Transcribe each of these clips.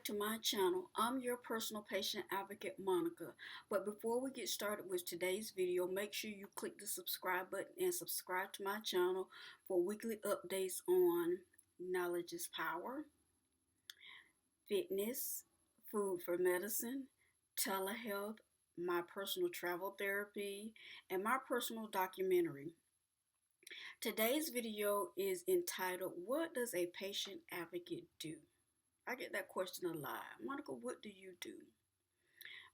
back to my channel. I'm your personal patient advocate, Monica. But before we get started with today's video, make sure you click the subscribe button and subscribe to my channel for weekly updates on knowledge is power, fitness, food for medicine, telehealth, my personal travel therapy, and my personal documentary. Today's video is entitled, What Does a Patient Advocate Do? I get that question a lot. Monica, what do you do?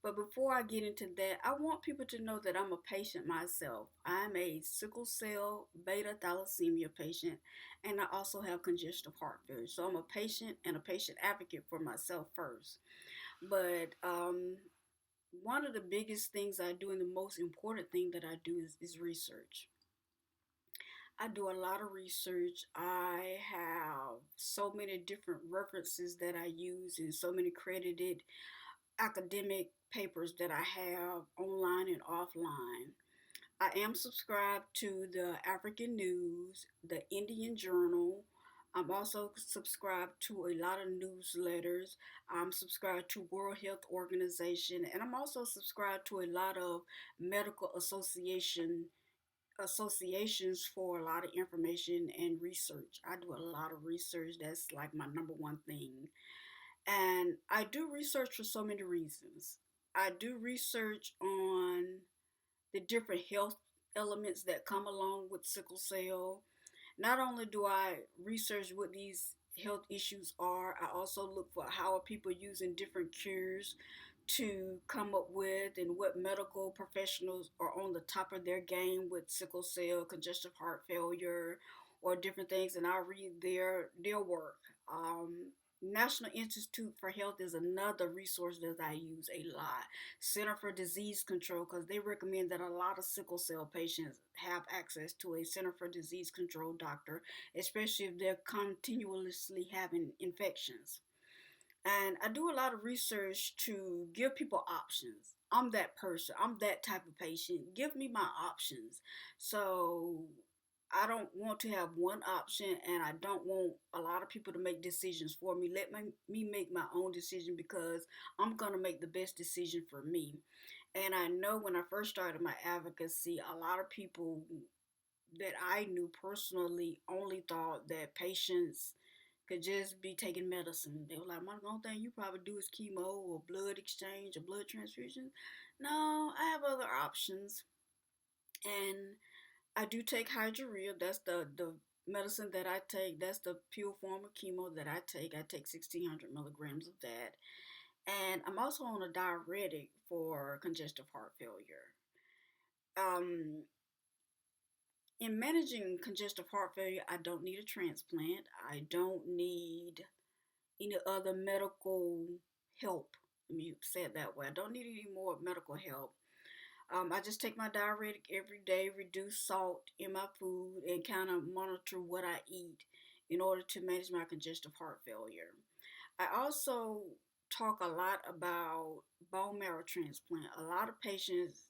But before I get into that, I want people to know that I'm a patient myself. I'm a sickle cell beta thalassemia patient, and I also have congestive heart failure. So I'm a patient and a patient advocate for myself first. But one of the biggest things I do and the most important thing that I do is research. I do a lot of research. I have so many different references that I use and so many credited academic papers that I have online and offline. I am subscribed to the African News, the Indian Journal. I'm also subscribed to a lot of newsletters. I'm subscribed to World Health Organization, and I'm also subscribed to a lot of medical associations for a lot of information and research. I do a lot of research. That's like my number one thing. And I do research for so many reasons. I do research on the different health elements that come along with sickle cell. Not only do I research what these health issues are, I also look for how are people using different cures to come up with and what medical professionals are on the top of their game with sickle cell, congestive heart failure, or different things, and I read their work. National Institute for Health is another resource that I use a lot. Center for Disease Control, because they recommend that a lot of sickle cell patients have access to a Center for Disease Control doctor, especially if they're continuously having infections. And I do a lot of research to give people options. I'm that person. I'm that type of patient. Give me my options. So I don't want to have one option, and I don't want a lot of people to make decisions for me. Me make my own decision because I'm going to make the best decision for me. And I know when I first started my advocacy, a lot of people that I knew personally only thought that patients could just be taking medicine. They were like, the only thing you probably do is chemo or blood exchange or blood transfusion. No, I have other options. And I do take hydroxyurea. That's the medicine that I take. That's the pure form of chemo that I take. I take 1,600 milligrams of that. And I'm also on a diuretic for congestive heart failure. Um, in managing congestive heart failure, I don't need a transplant. I don't need any other medical help. Let me say it that way. I don't need any more medical help. I just take my diuretic every day, reduce salt in my food, and kind of monitor what I eat in order to manage my congestive heart failure. I also talk a lot about bone marrow transplant. A lot of patients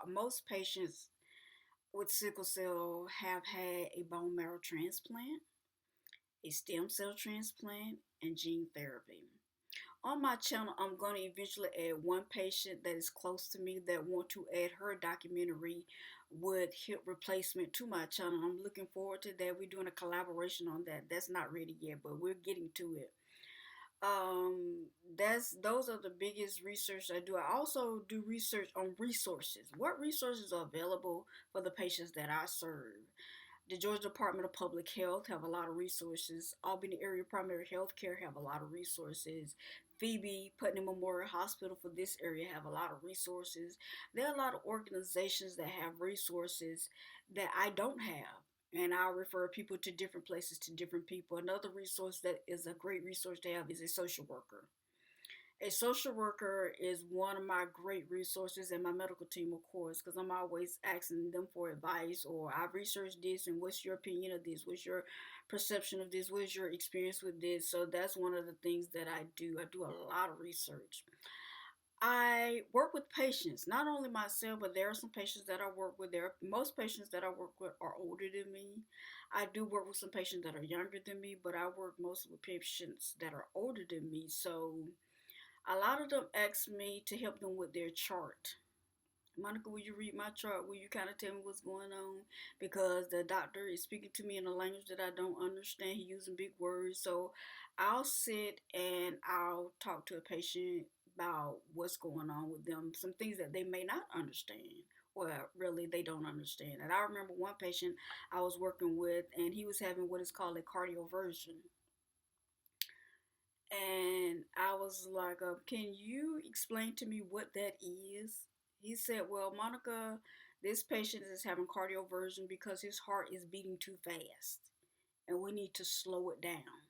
most patients with sickle cell have had a bone marrow transplant, a stem cell transplant, and gene therapy. On my channel, I'm going to eventually add one patient that is close to me that want to add her documentary with hip replacement to my channel. I'm looking forward to that. We're doing a collaboration on that. That's not ready yet, but we're getting to it. Those are the biggest research I do. I also do research on resources. What resources are available for the patients that I serve? The Georgia Department of Public Health have a lot of resources. Albany Area Primary Health Care have a lot of resources. Phoebe Putnam Memorial Hospital for this area have a lot of resources. There are a lot of organizations that have resources that I don't have. And I'll refer people to different places to different people. Another resource that is a great resource to have is a social worker. A social worker is one of my great resources, and my medical team, of course, because I'm always asking them for advice, or I've researched this, and what's your opinion of this? What's your perception of this? What's your experience with this? So that's one of the things that I do. I do a lot of research. I work with patients, not only myself, but there are some patients that I work with. Most patients that I work with are older than me. I do work with some patients that are younger than me, but I work mostly with patients that are older than me. So a lot of them ask me to help them with their chart. Monica, will you read my chart? Will you kind of tell me what's going on? Because the doctor is speaking to me in a language that I don't understand. He's using big words. So I'll sit and I'll talk to a patient about what's going on with them, some things that they may not understand. Or really, they don't understand. And I remember one patient I was working with, and he was having what is called a cardioversion. And I was like, can you explain to me what that is? He said, well, Monica, this patient is having cardioversion because his heart is beating too fast and we need to slow it down.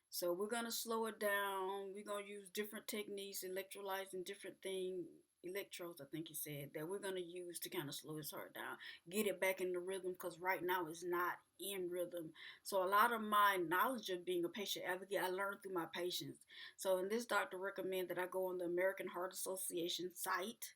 So we're gonna slow it down. We're gonna use different techniques, electrolytes and different things, electrodes, I think he said, that we're gonna use to kind of slow his heart down, get it back in the rhythm, because right now it's not in rhythm. So a lot of my knowledge of being a patient advocate, I learned through my patients. So, and this doctor recommended that I go on the American Heart Association site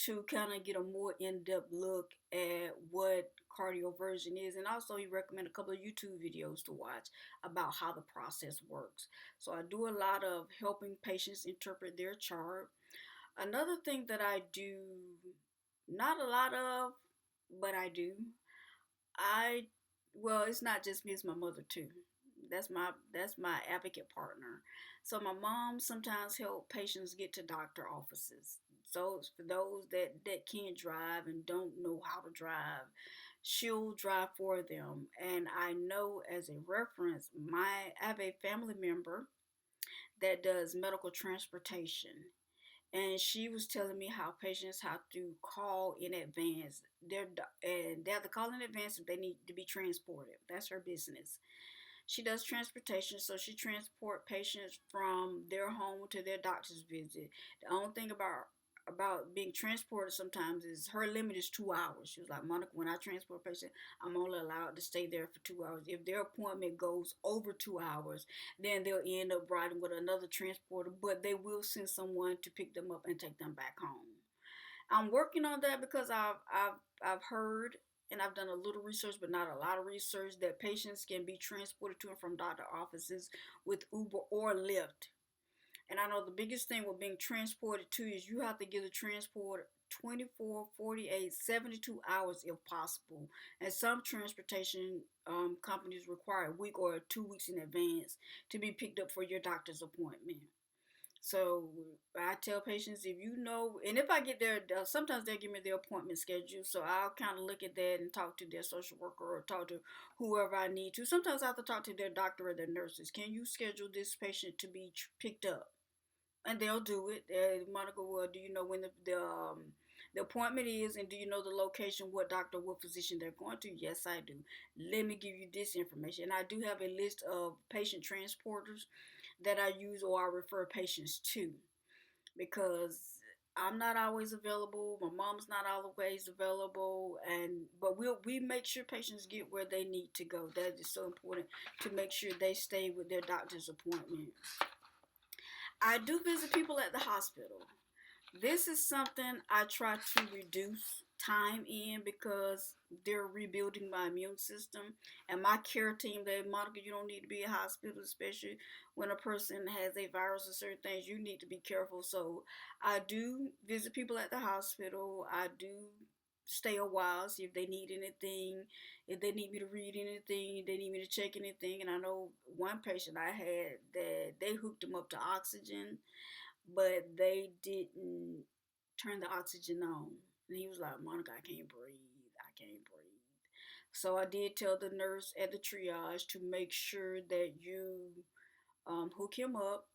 to kind of get a more in-depth look at what cardioversion is, and also he recommended a couple of YouTube videos to watch about how the process works. So I do a lot of helping patients interpret their chart. Another thing that I do, not a lot of, but I do, I well, it's not just me, it's my mother too. That's my advocate partner. So my mom sometimes help patients get to doctor offices. So for those that can't drive and don't know how to drive, she'll drive for them. And I know, as a reference, I have a family member that does medical transportation, and she was telling me how patients have to call in advance. And they have to call in advance if they need to be transported. That's her business. She does transportation, so she transport patients from their home to their doctor's visit. The only thing about being transported sometimes is her limit is 2 hours. She was like, Monica, when I transport a patient, I'm only allowed to stay there for 2 hours. If their appointment goes over 2 hours, then they'll end up riding with another transporter, but they will send someone to pick them up and take them back home. I'm working on that because I've heard, and I've done a little research, but not a lot of research, that patients can be transported to and from doctor offices with Uber or Lyft. And I know the biggest thing with being transported to is you have to give the transport 24, 48, 72 hours if possible. And some transportation companies require a week or 2 weeks in advance to be picked up for your doctor's appointment. So I tell patients, if you know, and if I get there, sometimes they give me their appointment schedule. So I'll kind of look at that and talk to their social worker or talk to whoever I need to. Sometimes I have to talk to their doctor or their nurses. Can you schedule this patient to be picked up? And they'll do it. Monica, well, do you know when the appointment is, and do you know the location, what doctor, what physician they're going to? Yes, I do. Let me give you this information. And I do have a list of patient transporters that I use or I refer patients to, because I'm not always available. My mom's not always available, and but we make sure patients get where they need to go. That is so important, to make sure they stay with their doctor's appointment. I do visit people at the hospital. This is something I try to reduce time in because they're rebuilding my immune system, and my care team. They, Monica, you don't need to be in hospital, especially when a person has a virus or certain things. You need to be careful. So I do visit people at the hospital. I do stay a while, see if they need anything, if they need me to read anything, if they need me to check anything. And I know one patient I had that they hooked him up to oxygen, but they didn't turn the oxygen on. And he was like, Monica, I can't breathe. I can't breathe. So I did tell the nurse at the triage to make sure that you hook him up.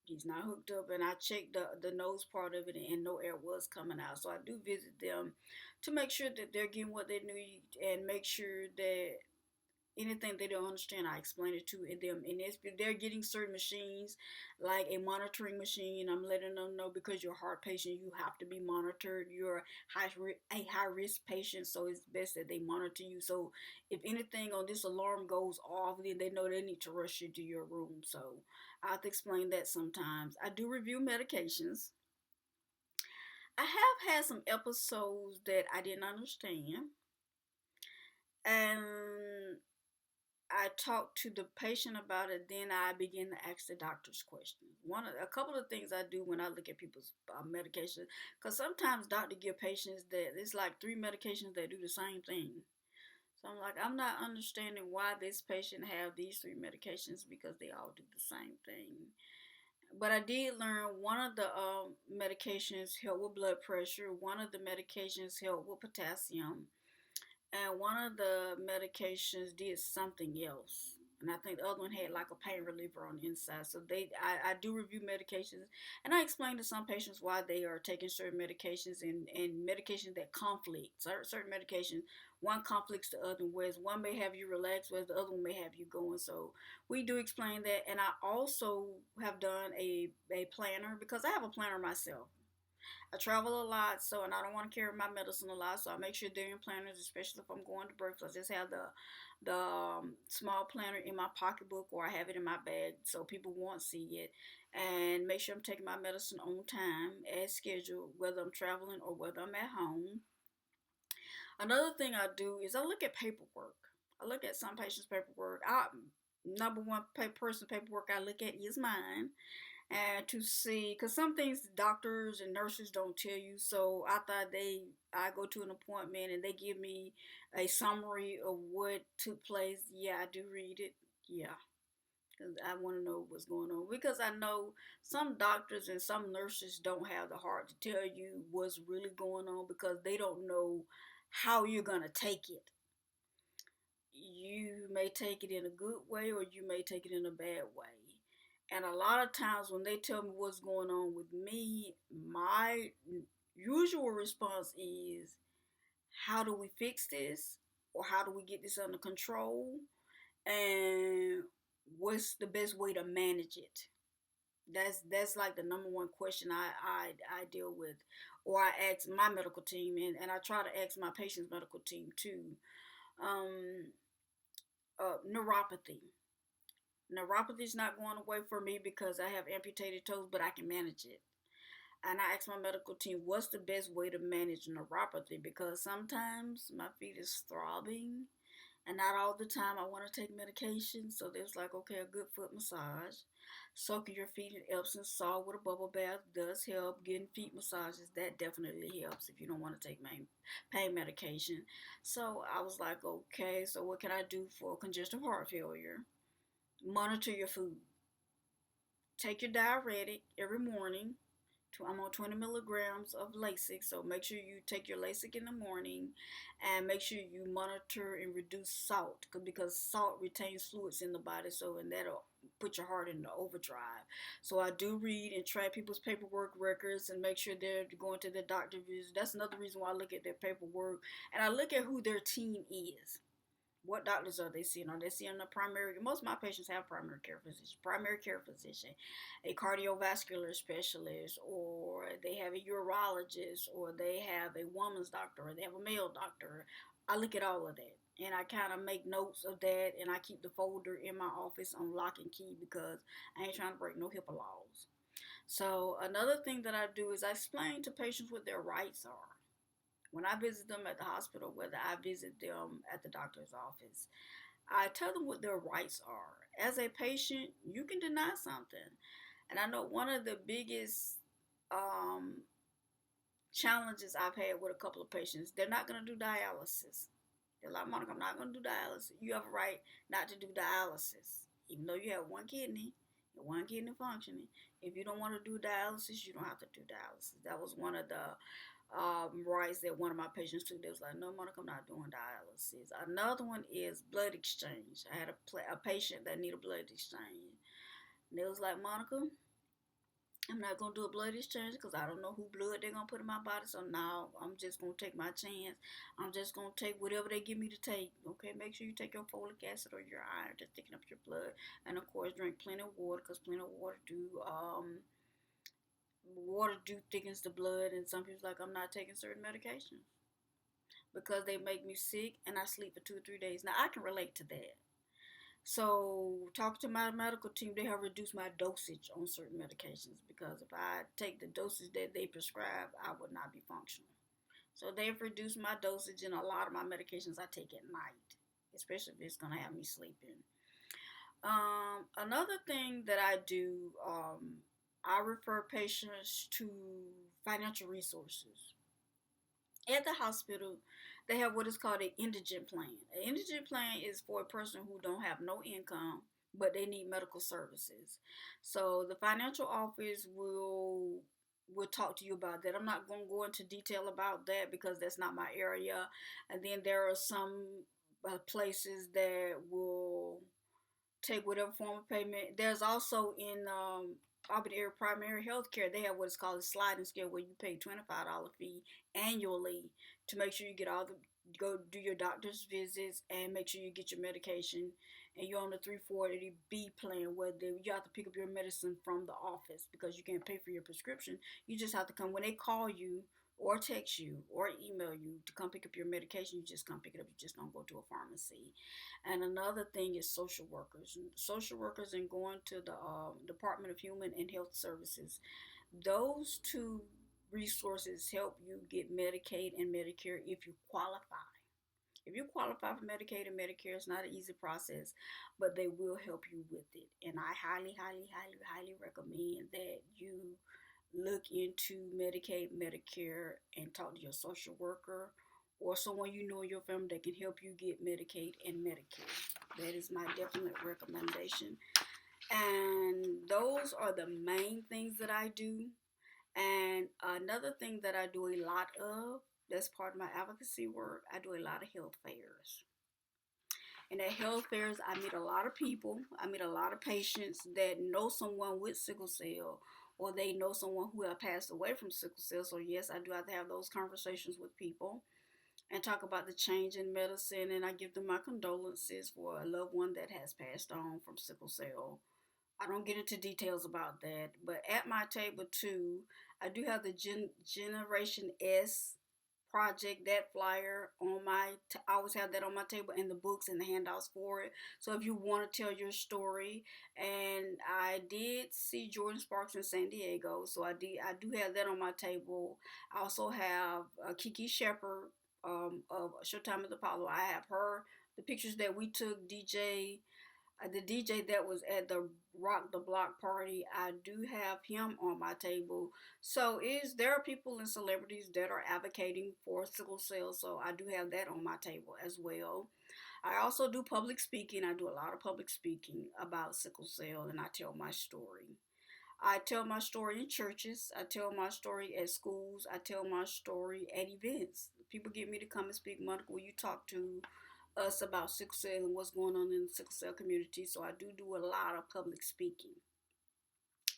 He's not hooked up, and I checked the nose part of it, and no air was coming out. So I do visit them to make sure that they're getting what they need, and make sure that anything they don't understand, I explain it to them. And if they're getting certain machines, like a monitoring machine, I'm letting them know, because you're a heart patient, you have to be monitored. You're a high risk patient, so it's best that they monitor you. So if anything on this alarm goes off, then they know they need to rush you to your room. So I have to explain that sometimes. I do review medications. I have had some episodes that I didn't understand, and I talked to the patient about it. Then I begin to ask the doctor's questions. A couple of things I do when I look at people's medications, because sometimes doctor give patients that it's like three medications that do the same thing. So I'm like, I'm not understanding why this patient have these three medications because they all do the same thing. But I did learn one of the medications help with blood pressure. One of the medications help with potassium, and one of the medications did something else. And I think the other one had like a pain reliever on the inside. So I do review medications, and I explain to some patients why they are taking certain medications and medications that conflict. Certain medications, one conflicts the other, whereas one may have you relax, whereas the other one may have you going. So we do explain that, and I also have done a planner because I have a planner myself. I travel a lot, so and I don't want to carry my medicine a lot, so I make sure they're in planners, especially if I'm going to birth. I just have the small planner in my pocketbook, or I have it in my bag, so people won't see it. And make sure I'm taking my medicine on time, as scheduled, whether I'm traveling or whether I'm at home. Another thing I do is I look at paperwork. I look at some patients' paperwork. Number one person paperwork I look at is mine, and to see because some things doctors and nurses don't tell you. So I go to an appointment and they give me a summary of what took place. Yeah, I do read it. Yeah, because I want to know what's going on, because I know some doctors and some nurses don't have the heart to tell you what's really going on because they don't know how you're going to take it. You may take it in a good way or you may take it in a bad way. And a lot of times when they tell me what's going on with me, my usual response is, how do we fix this? Or how do we get this under control? And what's the best way to manage it? That's like the number one question I deal with. Or I ask my medical team, and I try to ask my patient's medical team too. Um, Neuropathy. Neuropathy is not going away for me because I have amputated toes, but I can manage it. And I asked my medical team, what's the best way to manage neuropathy? Because sometimes my feet is throbbing, and not all the time I want to take medication. So there's like, okay, a good foot massage. Soaking your feet in Epsom salt with a bubble bath does help. Getting feet massages, that definitely helps if you don't want to take pain medication. So I was like, okay, so what can I do for congestive heart failure? Monitor your food. Take your diuretic every morning. I'm on 20 milligrams of Lasix, so make sure you take your Lasix in the morning, and make sure you monitor and reduce salt because salt retains fluids in the body, so and that'll put your heart into overdrive. So I do read and track people's paperwork records and make sure they're going to the doctor visits. That's another reason why I look at their paperwork, and I look at who their team is. What doctors are they seeing? Are they seeing a primary? Most of my patients have primary care physician, a cardiovascular specialist, or they have a urologist, or they have a woman's doctor, or they have a male doctor. I look at all of that, and I kind of make notes of that, and I keep the folder in my office on lock and key because I ain't trying to break no HIPAA laws. So another thing that I do is I explain to patients what their rights are when I visit them at the hospital, whether I visit them at the doctor's office. I tell them what their rights are. As a patient, you can deny something. And I know one of the biggest um, challenges I've had with a couple of patients, they're not going to do dialysis. They're like, Monica, I'm not going to do dialysis. You have a right not to do dialysis. Even though you have one kidney functioning. If you don't want to do dialysis, you don't have to do dialysis. That was one of the rights that one of my patients took. They was like, no, Monica, I'm not doing dialysis. Another one is blood exchange. I had a patient that needed blood exchange. And they was like, Monica, I'm not going to do a blood exchange because I don't know who blood they're going to put in my body. So now I'm just going to take my chance. I'm just going to take whatever they give me to take. Okay, make sure you take your folic acid or your iron to thicken up your blood. And of course, drink plenty of water because plenty of water do thickens the blood. And some people's like, I'm not taking certain medications because they make me sick and I sleep for 2 or 3 days. Now, I can relate to that. So, talking to my medical team, they have reduced my dosage on certain medications because if I take the dosage that they prescribe, I would not be functional. So, they've reduced my dosage, and a lot of my medications I take at night, especially if it's going to have me sleeping. Another thing that I do, I refer patients to financial resources. At the hospital, they have what is called an indigent plan. An indigent plan is for a person who don't have no income, but they need medical services. So the financial office will talk to you about that. I'm not going to go into detail about that because that's not my area. And then there are some places that will take whatever form of payment. There's also in Auburn area primary health care, they have what is called a sliding scale where you pay $25 fee annually to make sure you get all the go do your doctor's visits and make sure you get your medication. And you're on the 340B plan where you have to pick up your medicine from the office because you can't pay for your prescription. You just have to come when they call you or text you or email you to come pick up your medication. You just come pick it up. You just don't go to a pharmacy. And another thing is social workers. Social workers and going to the Department of Human and Health Services. Those two resources help you get Medicaid and Medicare if you qualify. If you qualify for Medicaid and Medicare, it's not an easy process, but they will help you with it. And I highly, highly, highly, highly recommend that you look into Medicaid, Medicare, and talk to your social worker or someone you know in your family that can help you get Medicaid and Medicare. That is my definite recommendation. And those are the main things that I do. And another thing that I do a lot of, that's part of my advocacy work, I do a lot of health fairs. And at health fairs, I meet a lot of people. I meet a lot of patients that know someone with sickle cell or they know someone who have passed away from sickle cell. So, yes, I do have to have those conversations with people and talk about the change in medicine. And I give them my condolences for a loved one that has passed on from sickle cell. I don't get into details about that. But at my table, too, I do have the Generation S project, that flyer on I always have that on my table and the books and the handouts for it. So if you want to tell your story, and I did see Jordan Sparks in San Diego, so I do have that on my table. I also have Kiki Shepard of Showtime at the Apollo. I have her, the pictures that we took, the DJ that was at the Rock the Block party. I do have him on my table. So is there are people and celebrities that are advocating for sickle cell, so I do have that on my table as well. I also do public speaking. I do a lot of public speaking about sickle cell, and I tell my story. I tell my story in churches. I tell my story at schools. I tell my story at events. People get me to come and speak. Monica, will you talk to us about sickle cell and what's going on in the sickle cell community? So I do a lot of public speaking.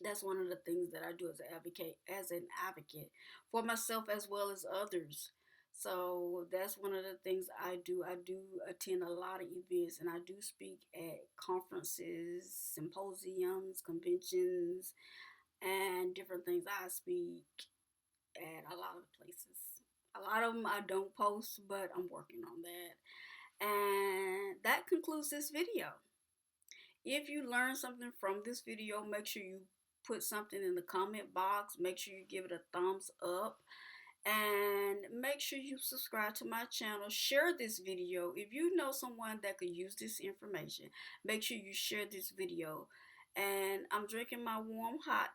That's one of the things that I do as an advocate for myself as well as others. So that's one of the things I do. I do attend a lot of events and I do speak at conferences, symposiums, conventions, and different things. I speak at a lot of places. A lot of them I don't post, but I'm working on that. And that concludes this video. If you learned something from this video, make sure you put something in the comment box. Make sure you give it a thumbs up. And make sure you subscribe to my channel. Share this video. If you know someone that could use this information, make sure you share this video. And I'm drinking my warm, hot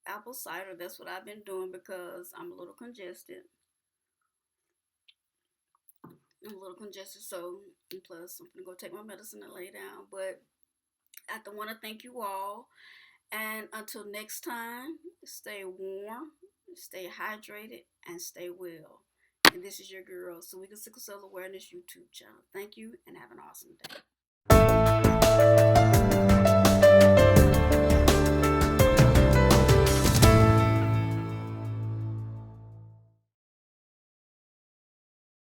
apple cider. That's what I've been doing because I'm a little congested. So and plus I'm gonna go take my medicine and lay down. But I want to thank you all. And until next time, stay warm, stay hydrated, and stay well. And this is your girl, Sawika Sickle Cell Awareness YouTube channel. Thank you and have an awesome day.